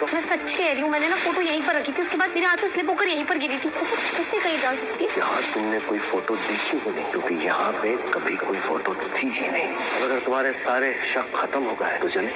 Photo? मैं सच कह रही हूँ, मैंने ना फोटो यहीं पर रखी थी, उसके बाद मेरे हाथ से स्लिप होकर यहीं पर गिरी थी। ऐसे कैसे कही जा सकती है? यहाँ तुमने कोई फोटो देखी ही नहीं, क्योंकि यहाँ पे कभी कोई फोटो थी ही नहीं। अगर तुम्हारे सारे शक खत्म हो गए तो चले।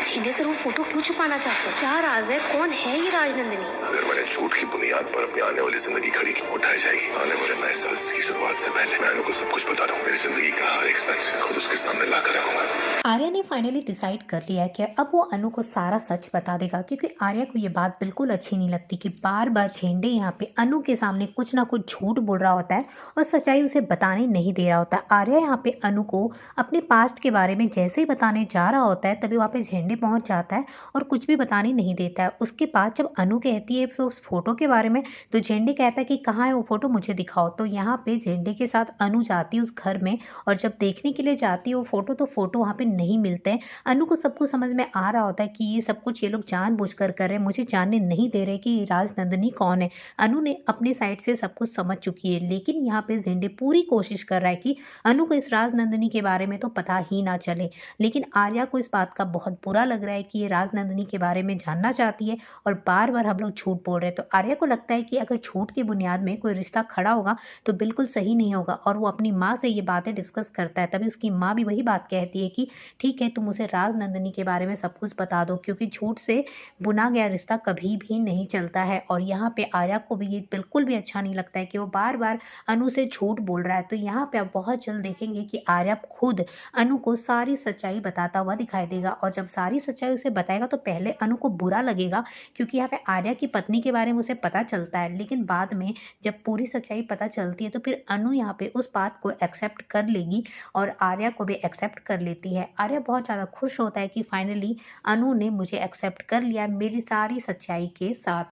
झीले सर वो फोटो क्यों छुपाना चाहते हैं? क्या राज है? कौन है ये राजनंदिनी? अगर मैंने झूठ की बुनियाद पर अपनी आने वाली जिंदगी खड़ी की, उठाई जाएगी। आने वाले नए साल की शुरुआत से पहले मैं उनको सब कुछ बता दूं। मेरी जिंदगी का हर एक सच खुद उसके सामने ला कर रखूंगा। आर्या ने फाइनली डिसाइड कर लिया है कि अब वो अनु को सारा सच बता देगा, क्योंकि आर्या को ये बात बिल्कुल अच्छी नहीं लगती कि बार बार झेंडे यहाँ पे अनु के सामने कुछ ना कुछ झूठ बोल रहा होता है और सच्चाई उसे बताने नहीं दे रहा होता है। आर्या यहाँ पे अनु को अपने पास्ट के बारे में जैसे ही बताने जा रहा होता है तभी वहाँ पे झेंडे पहुँच जाता है और कुछ भी बताने नहीं देता है। उसके बाद जब अनु कहती है उस फोटो के बारे में तो झेंडे कहता है कि कहाँ है वो फोटो, मुझे दिखाओ। तो यहाँ पे झेंडे के साथ अनु जाती है उस घर में और जब देखने के लिए जाती है वो फोटो तो फोटो वहाँ पे नहीं मिलते हैं। अनु को सब कुछ समझ में आ रहा होता है कि ये सब कुछ ये लोग जानबूझकर कर रहे हैं, मुझे जानने नहीं दे रहे कि राजनंदिनी कौन है। अनु ने अपने साइड से सब कुछ समझ चुकी है, लेकिन यहाँ पे झेंडे पूरी कोशिश कर रहा है कि अनु को इस राजनंदिनी के बारे में तो पता ही ना चले। लेकिन आर्या को इस बात का बहुत बुरा लग रहा है कि ये राजनंदिनी के बारे में जानना चाहती है और बार बार हम लोग झूठ बोल रहे हैं। तो आर्या को लगता है कि अगर झूठ की बुनियाद में कोई रिश्ता खड़ा होगा तो बिल्कुल सही नहीं होगा और वो अपनी माँ से ये बातें डिस्कस करता है। तभी उसकी माँ भी वही बात कहती है कि ठीक है, तुम उसे राजनंदिनी के बारे में सब कुछ बता दो, क्योंकि झूठ से बुना गया रिश्ता कभी भी नहीं चलता है। और यहाँ पे आर्या को भी ये बिल्कुल भी अच्छा नहीं लगता है कि वो बार बार अनु से झूठ बोल रहा है। तो यहाँ पे आप बहुत जल्द देखेंगे कि आर्या खुद अनु को सारी सच्चाई बताता हुआ दिखाई देगा और जब सारी सच्चाई उसे बताएगा तो पहले अनु को बुरा लगेगा, क्योंकि यहाँ पे आर्या की पत्नी के बारे में उसे पता चलता है, लेकिन बाद में जब पूरी सच्चाई पता चलती है तो फिर अनु यहाँ पे उस बात को एक्सेप्ट कर लेगी और आर्या को भी एक्सेप्ट कर लेती है। आर्या बहुत ज़्यादा खुश होता है कि फाइनली अनु ने मुझे एक्सेप्ट कर लिया मेरी सारी सच्चाई के साथ।